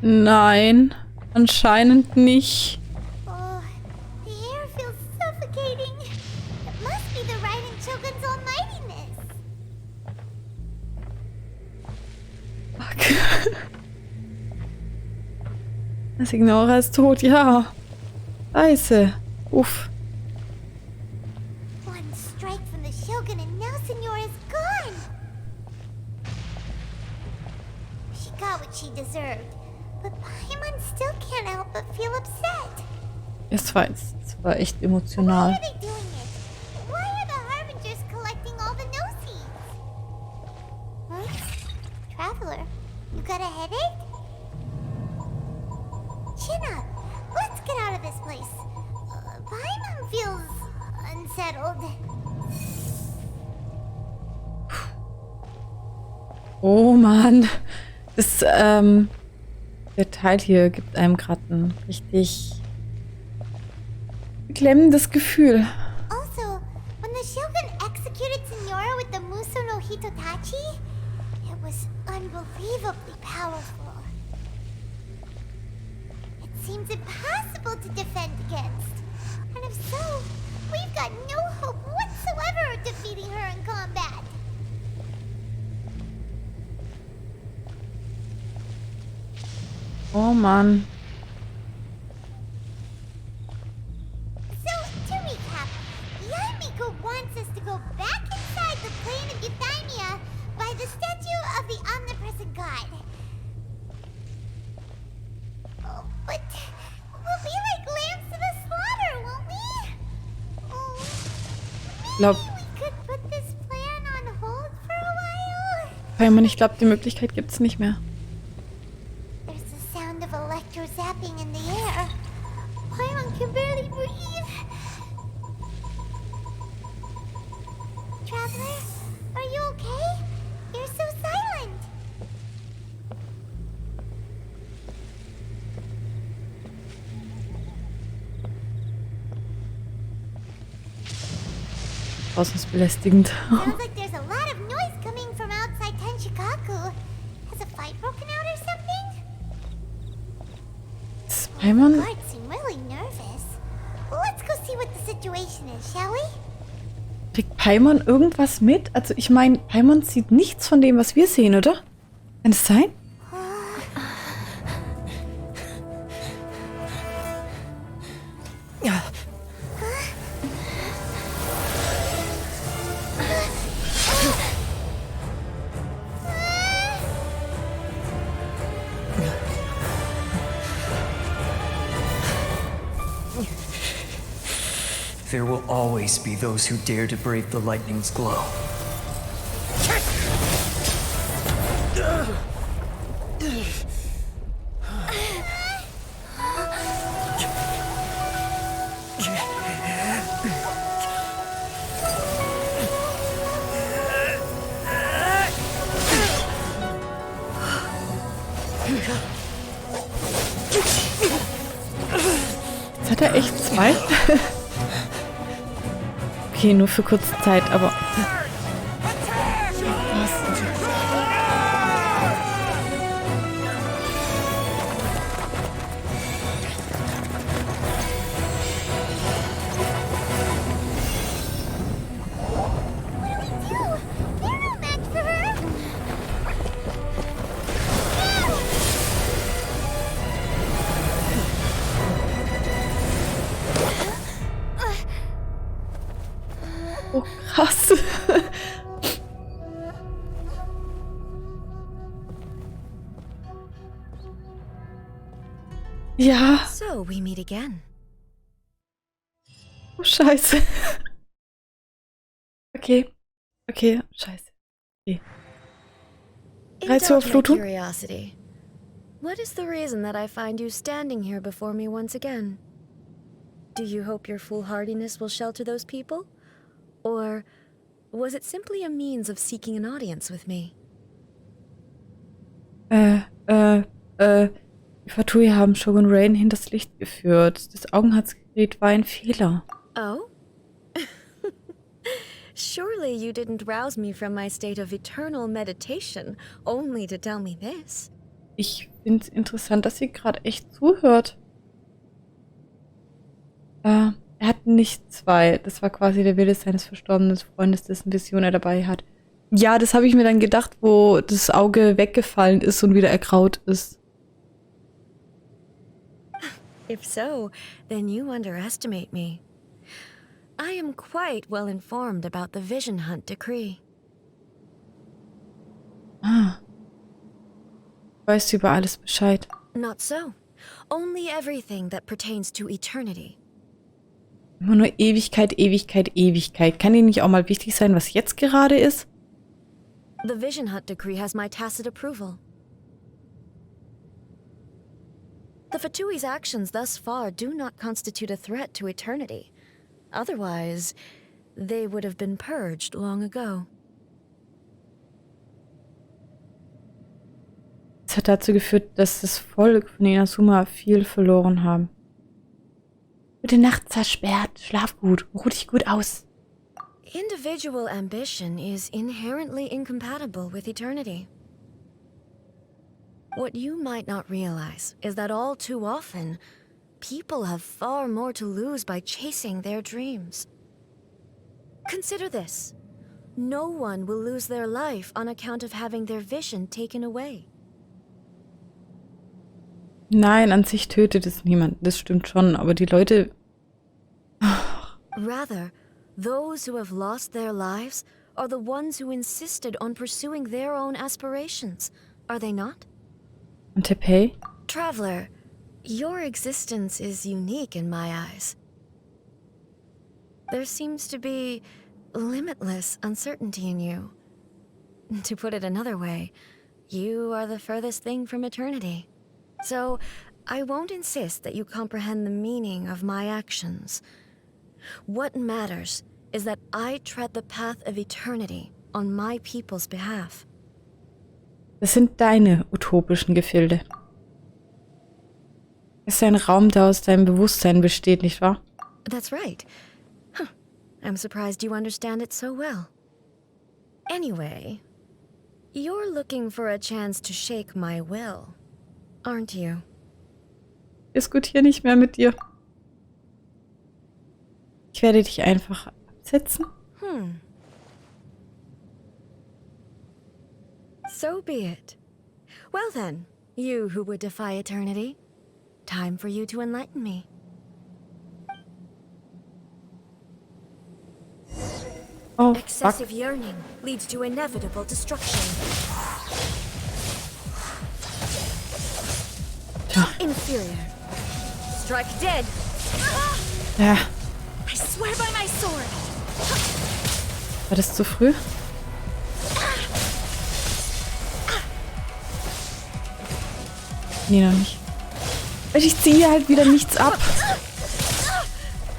Nein, anscheinend nicht. Der Signora ist tot, ja. Scheiße. Uff. One strike from the Shogun and now Signora is gone. She got what she deserved, but Paimon still can't help but feel upset. Es war echt emotional. Why are they doing it? Why are the Harbingers collecting all the no-seeds? Huh? Traveler, you got a headache? Chin up. Let's get out of this place. Paimon feels unsettled. Oh Mann. Der Teil hier gibt einem gerade ein richtig beklemmendes Gefühl. Also, when the Shogun executed Signora with the Muso no Hitotachi, it was unbelievably powerful. It seems impossible to defend against. And if so, we've got no hope whatsoever of defeating her in combat. Oh Mann. So, to recap, Yamiko wants us to go back inside the plane of Euthymia by the statue of the omnipresent god. Oh, but we'll be like lambs to the slaughter, won't we? Oh, Glaub, maybe we could put this plan on hold for a while? Paimon, ich glaube, die Möglichkeit gibt's nicht mehr. There's the sound of electro zapping in the air. Paimon can barely breathe. Traveler, are you okay? You're so silent. Draußen ist belästigend. Sounds like there's a lot of noise coming from outside Tenshikaku. Has a fight broken out or something? Ist The Paimon? guards seem really nervous. Well, let's go see what the situation is, shall we? Kriegt Paimon irgendwas mit? Also ich meine, Paimon sieht nichts von dem, was wir sehen, oder? Kann es sein? Ja. There will always be those who dare to brave the lightning's glow. Jetzt hat er echt zwei. Okay, nur für kurze Zeit, aber... Oh, krass. Ja. So, we meet again. Oh, scheiße. Okay. Okay, scheiße. Okay. Indulge my Reizüberflutung? curiosity. What is the reason that I find you standing here before me once again? Do you hope your foolhardiness will shelter those people? Or was it simply a means of seeking an audience with me? Die Fatui haben Shogun Rain hinters Licht geführt. Das Augenherzgerät war ein Fehler. Oh? Surely you didn't rouse me from my state of eternal meditation, only to tell me this. Ich finde es interessant, dass sie gerade echt zuhört. Er hat nicht zwei. Das war quasi der Wille seines verstorbenen Freundes, dessen Vision er dabei hat. Ja, das habe ich mir dann gedacht, wo das Auge weggefallen ist und wieder ergraut ist. If so, then you underestimate me. I am quite well informed about the Vision Hunt decree. Ah. Weißt du über alles Bescheid? Not so. Only everything that pertains to eternity. Immer nur Ewigkeit, Ewigkeit, Ewigkeit. Kann Ihnen nicht auch mal wichtig sein, was jetzt gerade ist? The Vision Hunt decree has my tacit approval. The Fatui's actions thus far do not constitute a threat to eternity. Otherwise, they would have been purged long ago. Das hat dazu geführt, dass das Volk von Inazuma viel verloren haben. Gute Nacht, zersperrt. Schlaf gut. Ruh dich gut aus. Individual ambition is inherently incompatible with eternity. What you might not realize is that all too often, people have far more to lose by chasing their dreams. Consider this. No one will lose their life on account of having their vision taken away. Nein, an sich tötet es niemand. Das stimmt schon, aber die Leute... Rather, those who have lost their lives are the ones who insisted on pursuing their own aspirations, are they not? Und Teppei? Traveler, your existence is unique in my eyes. There seems to be limitless uncertainty in you. To put it another way, you are the furthest thing from eternity. So, I won't insist that you comprehend the meaning of my actions. What matters is that I tread the path of eternity on my people's behalf. Das sind deine utopischen Gefilde. Es ist ein Raum, der aus deinem Bewusstsein besteht, nicht wahr? That's right. Huh. I'm surprised you understand it so well. Anyway, you're looking for a chance to shake my will, aren't you? Diskutier nicht mehr mit dir. Ich werde dich einfach absetzen. So be it. Well then, you who would defy eternity, time for you to enlighten me. Oh, fuck. Excessive yearning leads to inevitable destruction. Inferior. Strike dead. Ja. I swear by my sword. War das zu früh? Nee, noch nicht. Ich ziehe halt wieder nichts ab.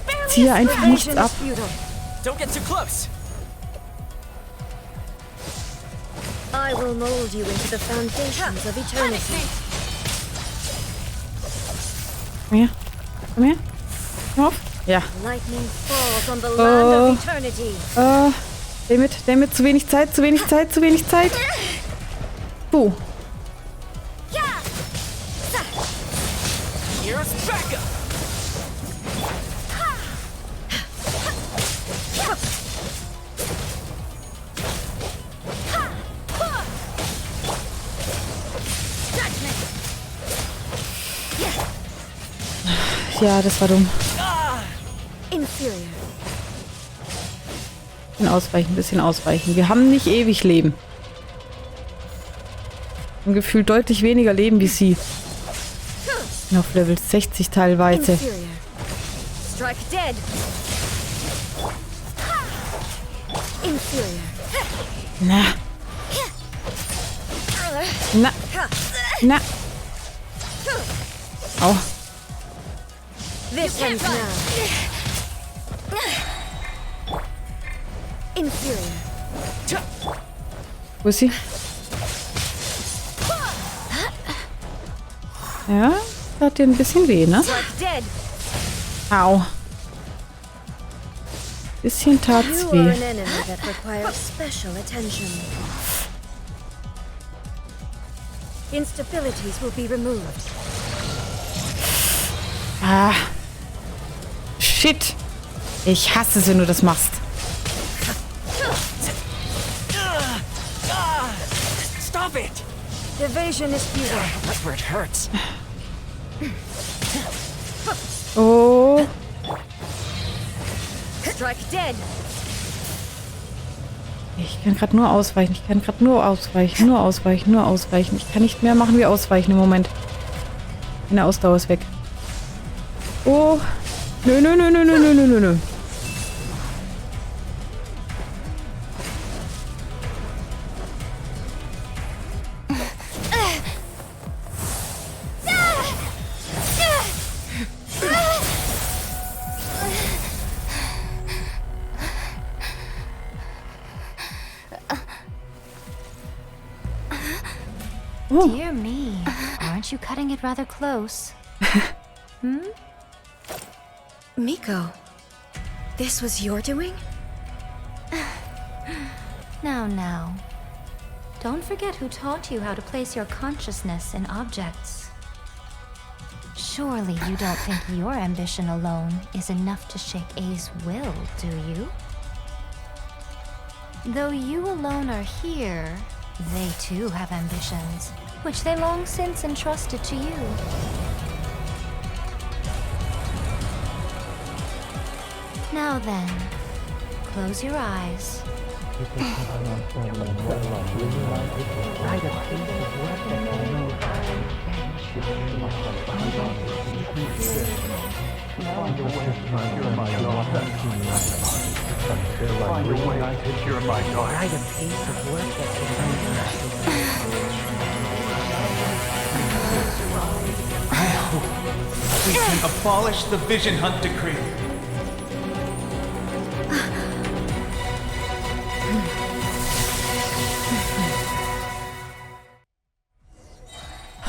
Ich ziehe einfach nichts ab. Don't get too close. I will mold you into the foundations of eternity. Komm her. Komm her. Komm auf. Ja. Lightning falls on the land of eternity. Damit, zu wenig Zeit, zu wenig Zeit, zu wenig Zeit. Puh. Here's backup. Ja, das war dumm. Inferior. Bisschen ausweichen. Wir haben nicht ewig Leben. Im Gefühl deutlich weniger Leben wie sie. Auf Level 60 teilweise. Inferior. Strike dead. Inferior. Na. Na. Na. Au. This ends now. Inferior. Wo ist sie? Ja, hat dir ein bisschen weh, ne? Strike dead. Au. Bisschen tat's You are weh. an enemy that requires special attention. Instabilities will be removed. Ah. Shit. Ich hasse es, wenn du das machst. Stop it! Evasion is futile. That's where it hurts. Oh. Strike dead. Ich kann gerade nur ausweichen. Ich kann gerade nur ausweichen. Nur ausweichen. Nur ausweichen. Ich kann nicht mehr machen wie ausweichen im Moment. Meine Ausdauer ist weg. Oh. Nö, nö, nö, nö, nö, nö, nö, nö. Oh. Dear me, aren't you cutting it rather close? Miko, this was your doing? Now. Don't forget who taught you how to place your consciousness in objects. Surely you don't think your ambition alone is enough to shake A's will, do you? Though you alone are here, they too have ambitions, which they long since entrusted to you. Now then, close your eyes. We can abolish the Vision Hunt Decree.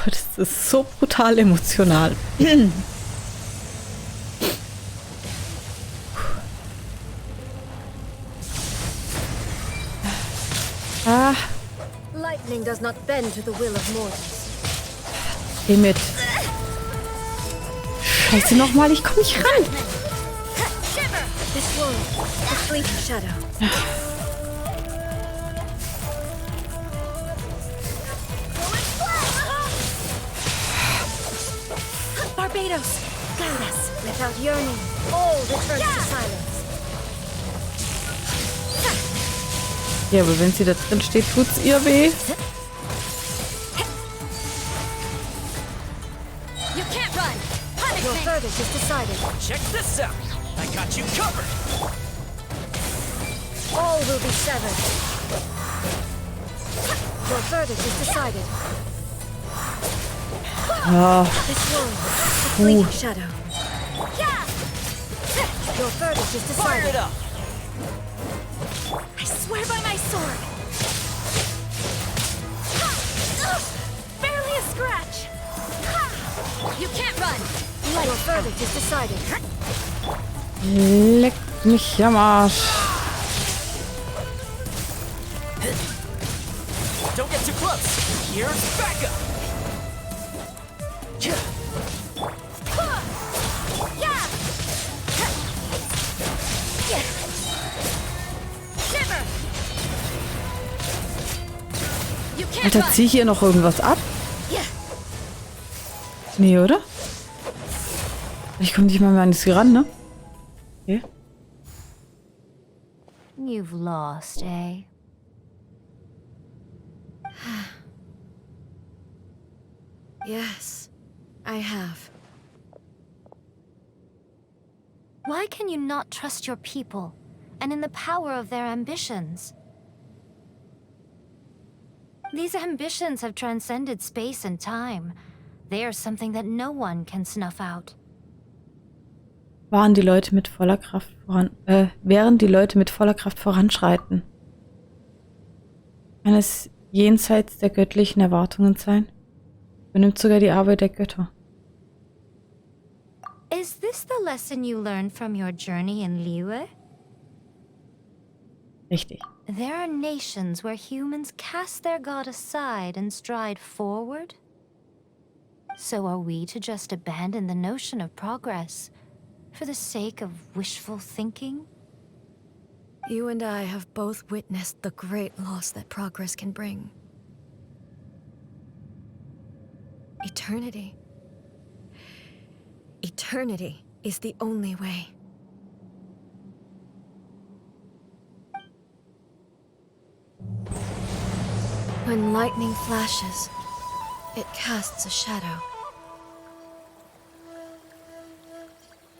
Das ist so brutal emotional. Ah, Lightning does not bend to the will of mortals. geh mit. Scheiße nochmal, ich komm nicht ran. This world, a fleeting shadow. Barbados, guide us. Without yearning, all returns to silence. Ja, aber wenn sie da drin steht, tut's ihr weh. You can't run. Your verdict is decided. Check this out. I got you covered. All will be severed. Your verdict is decided. Ah, This world, a fleeting shadow. Your verdict is Fire decided. it up. I swear by my sword. Barely a scratch. You can't run. Your verdict is decided. leck mich am Arsch. Don't get too close. Here's backup. Alter, zieh ich hier noch irgendwas ab? Nee, oder? Ich komme nicht mal mehr an sie ran, ne? Okay. You've lost, eh? Yes, I have. Why can you not trust your people and in the power of their ambitions? These ambitions have transcended space and time. They are something that no one can snuff out. Während die Leute mit voller Kraft voranschreiten. Kann es jenseits der göttlichen Erwartungen sein? Übernimmt sogar die Arbeit der Götter. Is this the lesson you learned from your journey in Liyue? Richtig. There are nations where humans cast their god aside and stride forward. So are we to just abandon the notion of progress for the sake of wishful thinking? You and I have both witnessed the great loss that progress can bring. Eternity. Eternity is the only way. When lightning flashes, it casts a shadow.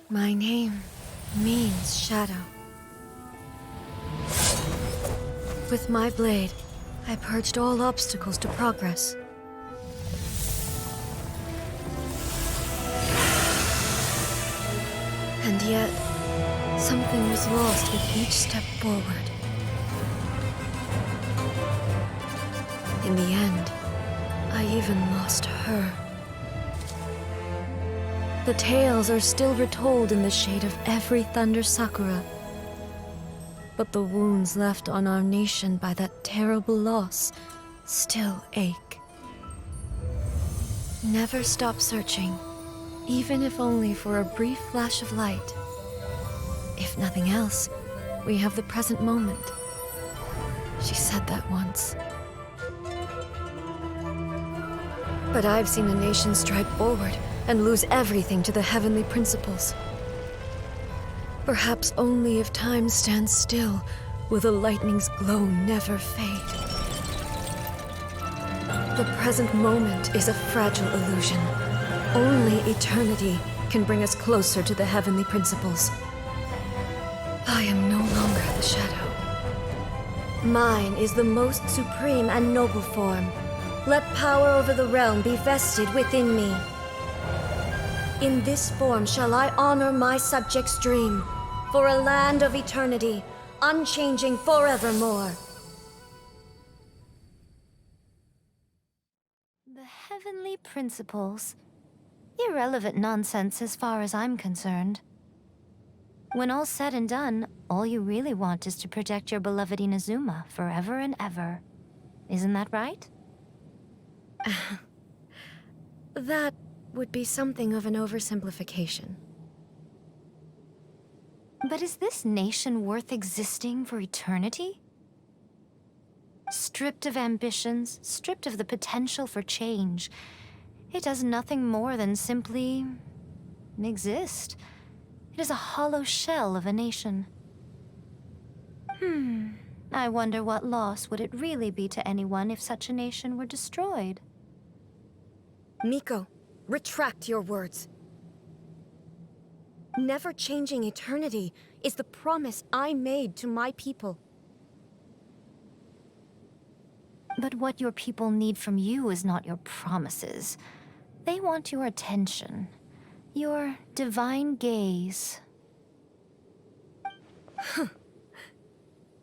My name means shadow. With my blade, I purged all obstacles to progress. And yet, something was lost with each step forward. In the end, I even lost her. The tales are still retold in the shade of every thunder sakura. But the wounds left on our nation by that terrible loss still ache. Never stop searching, even if only for a brief flash of light. If nothing else, we have the present moment. She said that once. But I've seen a nation stride forward and lose everything to the heavenly principles. Perhaps only if time stands still will the lightning's glow never fade. The present moment is a fragile illusion. Only eternity can bring us closer to the heavenly principles. I am no longer the shadow. Mine is the most supreme and noble form. Let power over the realm be vested within me. In this form shall I honor my subjects' dream, for a land of eternity, unchanging forevermore. The heavenly principles. Irrelevant nonsense as far as I'm concerned. When all's said and done, all you really want is to protect your beloved Inazuma forever and ever. Isn't that right? That would be something of an oversimplification. But is this nation worth existing for eternity? Stripped of ambitions, stripped of the potential for change, it does nothing more than simply exist. It is a hollow shell of a nation. I wonder what loss would it really be to anyone if such a nation were destroyed? Miko, retract your words. Never changing eternity is the promise I made to my people. But what your people need from you is not your promises. They want your attention, your divine gaze.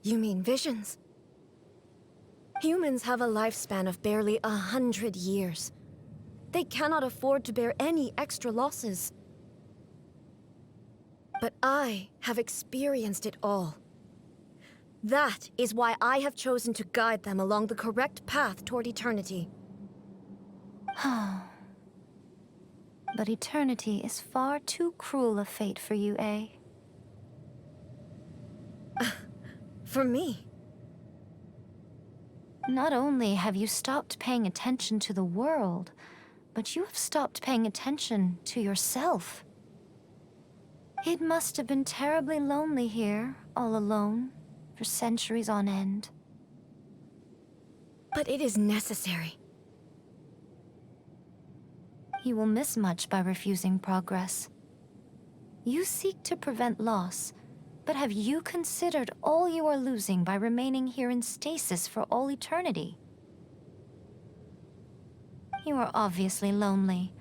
You mean visions? Humans have a lifespan of barely 100 years. They cannot afford to bear any extra losses. But I have experienced it all. That is why I have chosen to guide them along the correct path toward eternity. But eternity is far too cruel a fate for you, eh? For me. Not only have you stopped paying attention to the world, but you have stopped paying attention to yourself. It must have been terribly lonely here, all alone, for centuries on end. But it is necessary. You will miss much by refusing progress. You seek to prevent loss, but have you considered all you are losing by remaining here in stasis for all eternity? You are obviously lonely,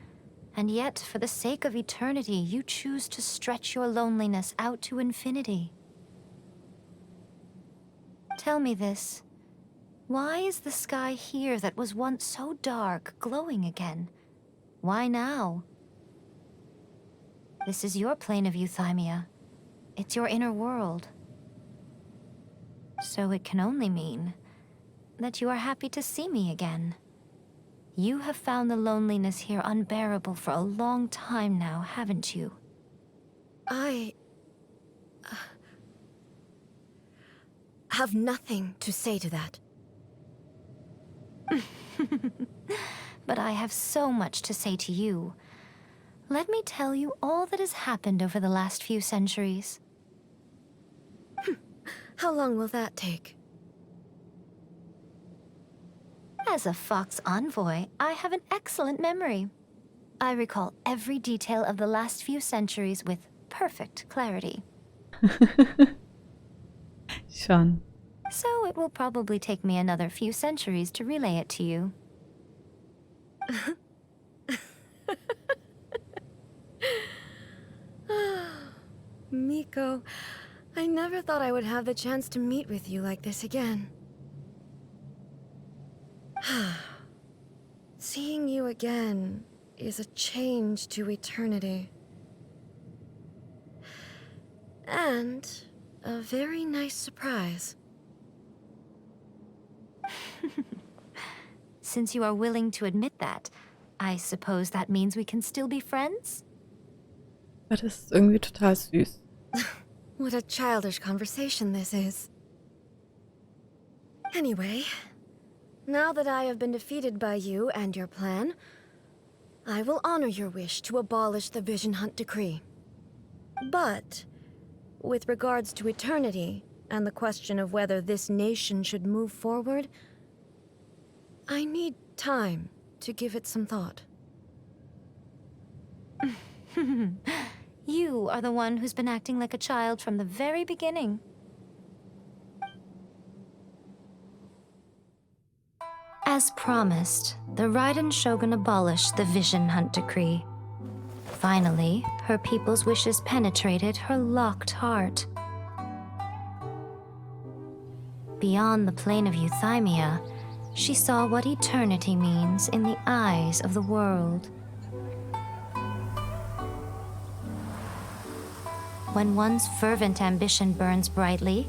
and yet for the sake of eternity, you choose to stretch your loneliness out to infinity. Tell me this. Why is the sky here that was once so dark glowing again? Why now? This is your plane of euthymia. It's your inner world. So it can only mean that you are happy to see me again. You have found the loneliness here unbearable for a long time now, haven't you? I have nothing to say to that. But I have so much to say to you. Let me tell you all that has happened over the last few centuries. How long will that take? As a Fox envoy, I have an excellent memory. I recall every detail of the last few centuries with perfect clarity. Schon. So it will probably take me another few centuries to relay it to you. Miko, I never thought I would have the chance to meet with you like this again. Seeing you again is a change to eternity. And a very nice surprise. Since you are willing to admit that, I suppose that means we can still be friends? Aber das ist irgendwie total süß. What a childish conversation this is. Anyway, now that I have been defeated by you and your plan, I will honor your wish to abolish the Vision Hunt Decree. But, with regards to eternity and the question of whether this nation should move forward, I need time to give it some thought. You are the one who's been acting like a child from the very beginning. As promised, the Raiden Shogun abolished the Vision Hunt Decree. Finally, her people's wishes penetrated her locked heart. Beyond the plane of Euthymia, she saw what eternity means in the eyes of the world. When one's fervent ambition burns brightly,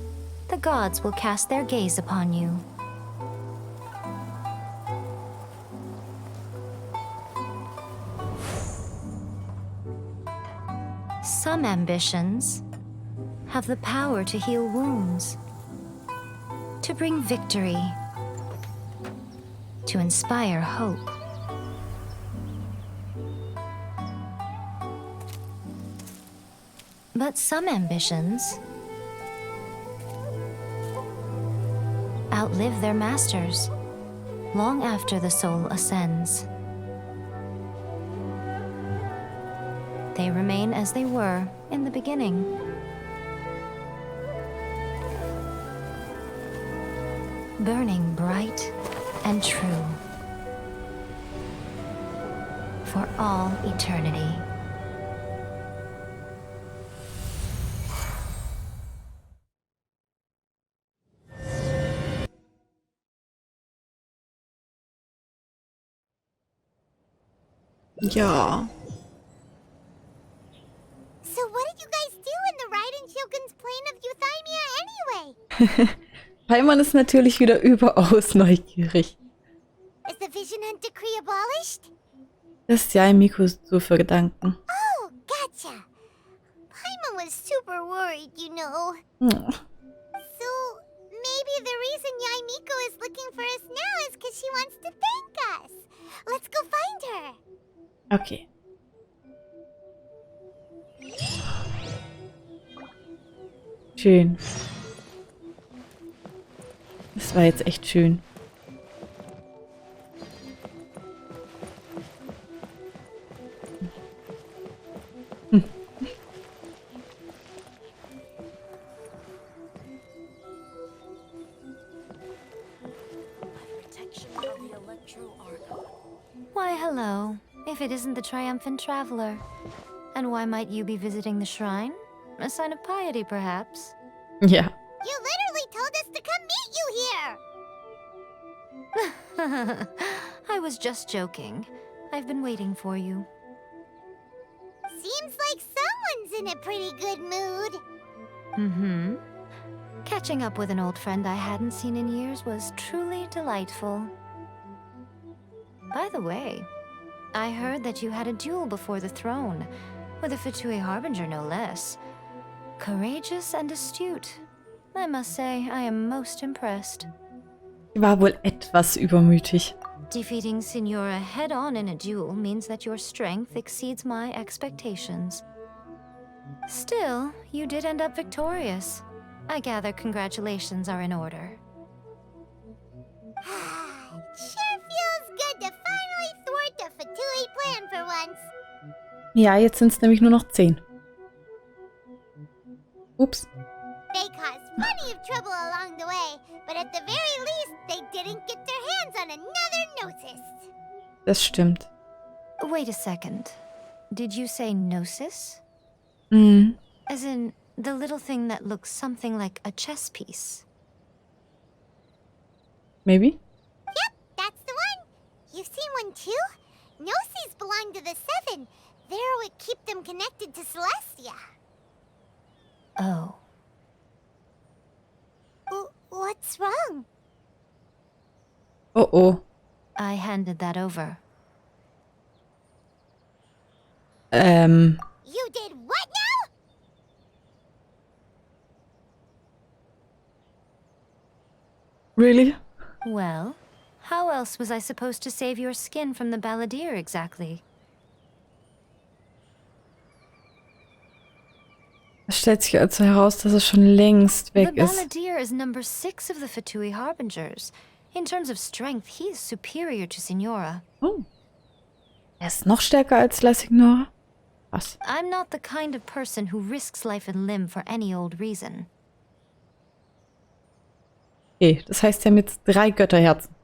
the gods will cast their gaze upon you. Some ambitions have the power to heal wounds, to bring victory, to inspire hope. But some ambitions outlive their masters long after the soul ascends. They remain as they were in the beginning. Burning bright and true for all eternity. Ja. So what did you guys do in the Raiden Shogun's plane of Euthymia anyway? Paimon ist natürlich wieder überaus neugierig. Is the Vision Hunt Decree abolished? Das ist ja Mikos so für Gedanken. Oh, gotcha. Paimon was super worried, you know. Oh. So, maybe the reason Yaimiko is looking for us now is because she wants to thank us. Let's go find her. Okay. Schön. Das war jetzt echt schön. Why, hello, if it isn't the triumphant traveler. And why might you be visiting the shrine? A sign of piety, perhaps? Ja. You literally told us to come meet you here. I was just joking. I've been waiting for you. Seems like someone's in a pretty good mood. Mm-hmm. Catching up with an old friend I hadn't seen in years was truly delightful. By the way, I heard that you had a duel before the throne, with a Fatui Harbinger no less. Courageous and astute. I must say, I am most impressed. War wohl etwas übermütig. Defeating Signora head-on in a duel means that your strength exceeds my expectations. Still, you did end up victorious. I gather congratulations are in order. Sure feels good to finally thwart a Fatui plan for once. Ja, jetzt sind es nämlich nur noch 10. Ups. They caused plenty of trouble along the way, but at the very least, they didn't get their hands on another Gnosis. Das stimmt. Wait a second. Did you say Gnosis? Mhm. As in, the little thing that looks something like a chess piece. Maybe? Yep, that's the one. You've seen one too? Gnosis belong to the Seven. They're what keep them connected to Celestia. Oh. What's wrong? Oh oh. I handed that over. You did what now? Really? Well, how else was I supposed to save your skin from the balladeer exactly? Es stellt sich also heraus, dass es schon längst weg The ist. balladeer is number 6 of the Fatui Harbingers. In terms of strength, he is superior to Signora. Oh. Er ist noch stärker als La Signora? Was? I'm not the kind of person who risks life and limb for any old reason. Okay, das heißt, sie haben jetzt 3 Götterherzen.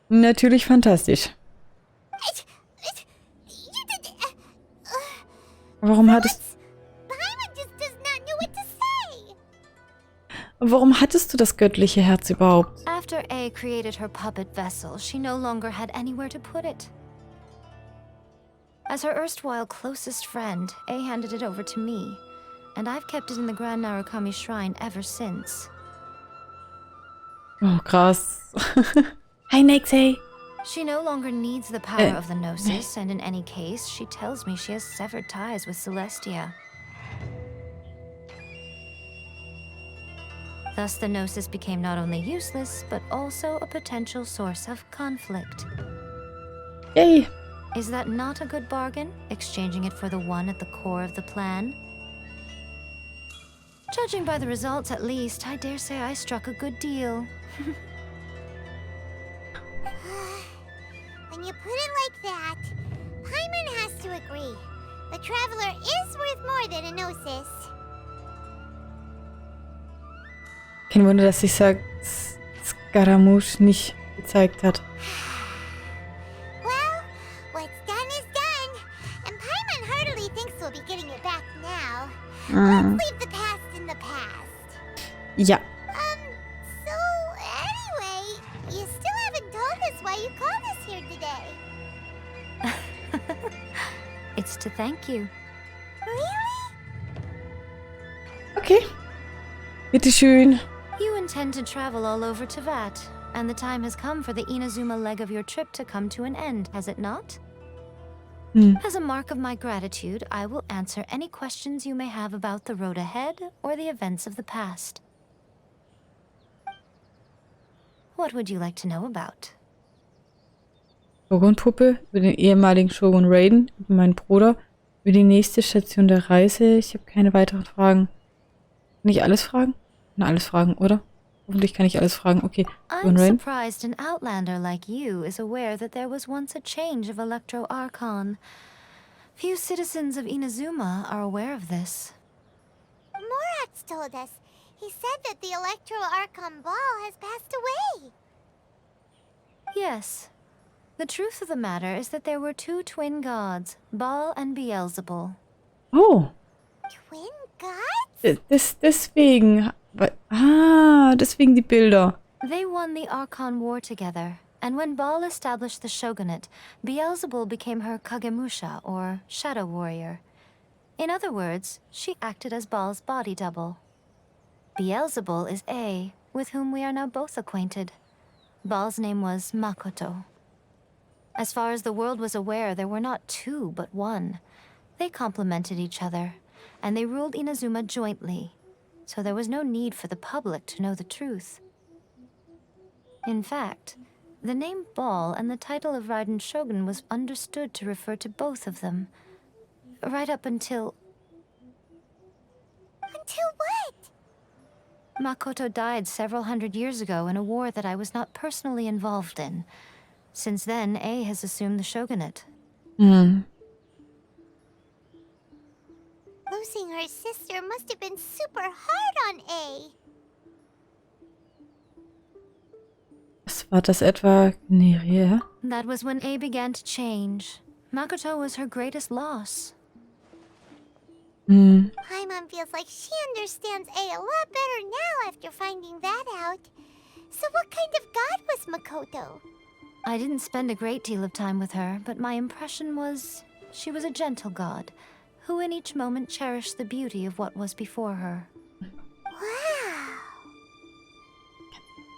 Natürlich fantastisch. Warum hattest Paimon just does not know what to say. Warum hattest du das göttliche Herz überhaupt? After A created her puppet vessel, she no longer had anywhere to put it. As her erstwhile closest friend, A handed it over to me, and I've kept it in the Grand Narukami Shrine ever since. Oh, krass. Hi, Nexey. She no longer needs the power of the Gnosis, and in any case, she tells me she has severed ties with Celestia. Thus, the Gnosis became not only useless, but also a potential source of conflict. Yay. Is that not a good bargain, exchanging it for the one at the core of the plan? Judging by the results, at least, I dare say I struck a good deal. When you put it like that, Paimon has to agree. The Traveler is worth more than a Gnosis. Kein Wunder, dass sich Scaramouche nicht gezeigt hat. Well, what's done is done, and Paimon heartily thinks we'll be getting it back now. Let's leave the past in the past. Ja. So anyway, you still haven't told us why you called us here today. It's to thank you. Really? Okay. Bitteschön. You intend to travel all over Teyvat, and the time has come for the Inazuma leg of your trip to come to an end, has it not? As a mark of my gratitude, I will answer any questions you may have about the road ahead or the events of the past. What would you like to know about? Shogun-Truppe, über den ehemaligen Shogun Raiden, über meinen Bruder, über die nächste Station der Reise. Ich habe keine weiteren Fragen. Kann ich alles fragen? Kann alles fragen, oder? Hoffentlich kann ich alles fragen. Okay. I'm surprised an outlander like you is aware that there was once a change of Electro Archon. Few citizens of Inazuma are aware of this. Morat's told us. He said that the Electro Archon Ball has passed away. Yes. The truth of the matter is that there were 2 twin gods, Baal and Beelzebul. Oh. Twin gods? Deswegen. Deswegen die Bilder. They won the Archon War together, and when Baal established the shogunate, Beelzebul became her Kagemusha, or shadow warrior. In other words, she acted as Baal's body double. Beelzebul is A, with whom we are now both acquainted. Baal's name was Makoto. As far as the world was aware, there were not two, but one. They complemented each other, and they ruled Inazuma jointly, so there was no need for the public to know the truth. In fact, the name Baal and the title of Raiden Shogun was understood to refer to both of them, right up until... Until what? Makoto died several hundred years ago in a war that I was not personally involved in. Since then, A has assumed the shogunate. Hm. Losing her sister must have been super hard on A. Was war das etwa? Nee, That was when A began to change. Makoto was her greatest loss. hm. Paimon feels like she understands A lot better now after finding that out. So what kind of god was Makoto? I didn't spend a great deal of time with her, but my impression was she was a gentle god, who in each moment cherished the beauty of what was before her. Wow.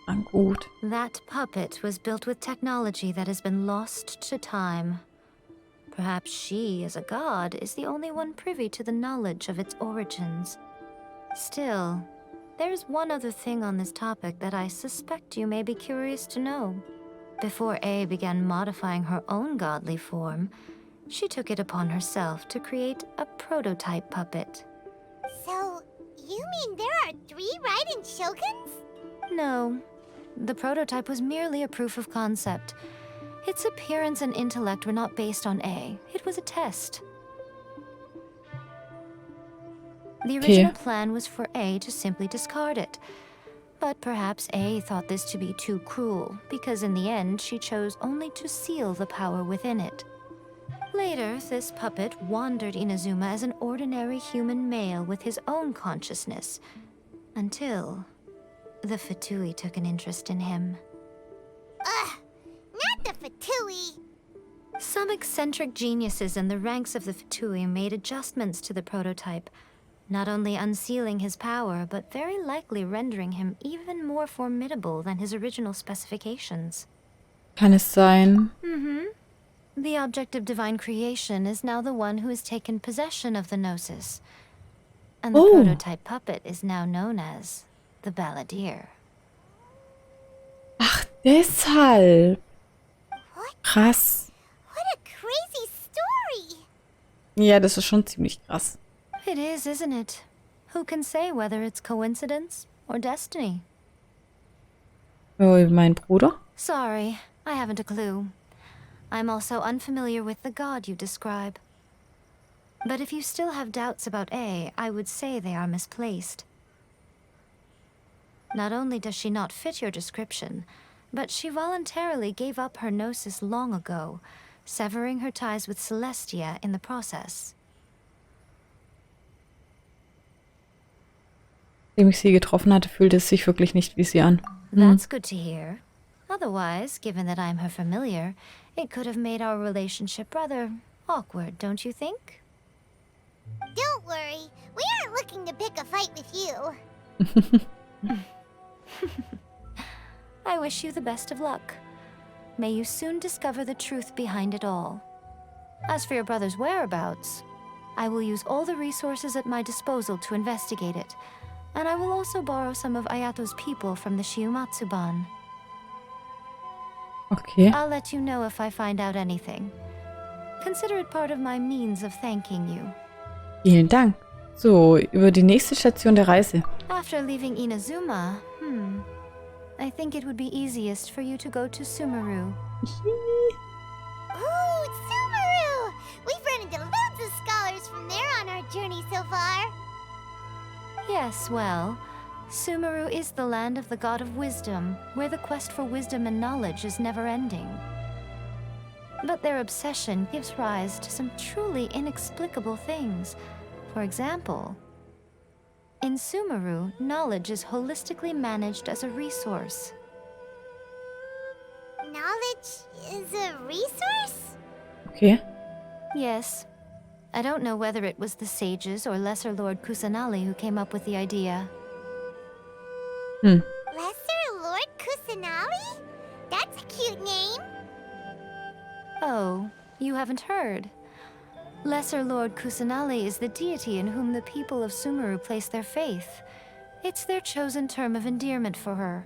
Ah, gut. That puppet was built with technology that has been lost to time. Perhaps she, as a god, is the only one privy to the knowledge of its origins. Still, there's one other thing on this topic that I suspect you may be curious to know. Before A began modifying her own godly form, she took it upon herself to create a prototype puppet. So, you mean there are 3 Raiden Shoguns? No, the prototype was merely a proof of concept. Its appearance and intellect were not based on A. It was a test. The original plan was for A to simply discard it. But perhaps A thought this to be too cruel, because in the end she chose only to seal the power within it. Later, this puppet wandered Inazuma as an ordinary human male with his own consciousness, until the Fatui took an interest in him. Ugh, not the Fatui. Some eccentric geniuses in the ranks of the Fatui made adjustments to the prototype, not only unsealing his power, but very likely rendering him even more formidable than his original specifications. Kann es sein? The object of divine creation is now the one who has taken possession of the Gnosis, and the prototype puppet is now known as the Balladeer. Ach, deshalb. What? Krass. What a crazy story. Ja, das ist schon ziemlich krass. It is, isn't it? Who can say whether it's coincidence or destiny? Oh, mein Bruder? Sorry, I haven't a clue. I'm also unfamiliar with the god you describe. But if you still have doubts about A, I would say they are misplaced. Not only does she not fit your description, but she voluntarily gave up her gnosis long ago, severing her ties with Celestia in the process. Nachdem ich sie getroffen hatte, fühlte es sich wirklich nicht wie sie an. That's good to hear. Otherwise, given that I'm her familiar, it could have made our relationship rather awkward, don't you think? Don't worry, we aren't looking to pick a fight with you. I wish you the best of luck. May you soon discover the truth behind it all. As for your brother's whereabouts, I will use all the resources at my disposal to investigate it, and I will also borrow some of Ayato's people from the Shiumatsuban. Okay. I'll let you know if I find out anything. Consider it part of my means of thanking you. Vielen Dank. So, über die nächste Station der Reise. After leaving Inazuma, I think it would be easiest for you to go to Sumeru. Ooh, Sumeru! We've run into loads of scholars from there on our journey so far. Yes, well, Sumeru is the land of the god of wisdom, where the quest for wisdom and knowledge is never-ending. But their obsession gives rise to some truly inexplicable things. For example, in Sumeru, knowledge is holistically managed as a resource. Knowledge is a resource? Okay. Yes. I don't know whether it was the sages or Lesser Lord Kusanali who came up with the idea. Lesser Lord Kusanali? That's a cute name. Oh, you haven't heard. Lesser Lord Kusanali is the deity in whom the people of Sumeru place their faith. It's their chosen term of endearment for her.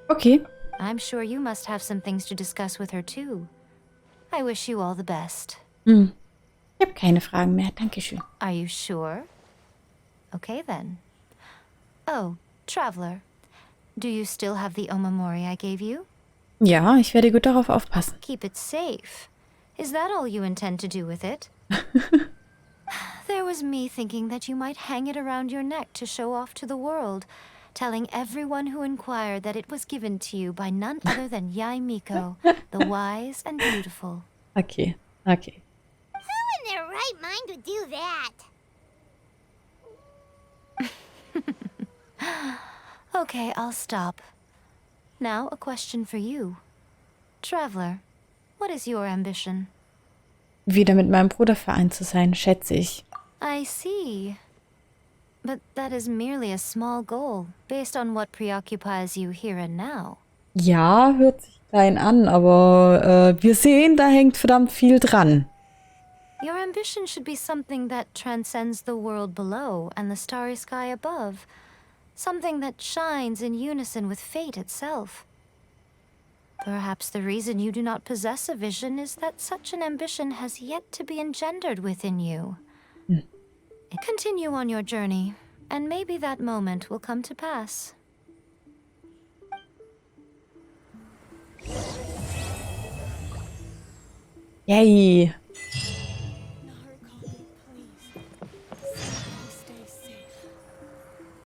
Okay. I'm sure you must have some things to discuss with her too. I wish you all the best. Ich habe keine Fragen mehr. Dankeschön. Are you sure? Okay then. Oh, Traveler. Do you still have the omamori I gave you? Ja, ich werde gut darauf aufpassen. Keep it safe. Is that all you intend to do with it? There was me thinking that you might hang it around your neck to show off to the world, telling everyone who inquired that it was given to you by none other than Yai Miko, the wise and beautiful. Okay, okay. Who in their right mind would do that? Okay, I'll stop. Now, a question for you. Traveler, what is your ambition? Wieder mit meinem Bruder vereint zu sein, schätze ich. I see. But that is merely a small goal, based on what preoccupies you here and now. Ja, hört sich klein an, aber wir sehen, da hängt verdammt viel dran. Your ambition should be something that transcends the world below and the starry sky above. Something that shines in unison with fate itself. Perhaps the reason you do not possess a vision is that such an ambition has yet to be engendered within you. Continue on your journey, and maybe that moment will come to pass. Yay.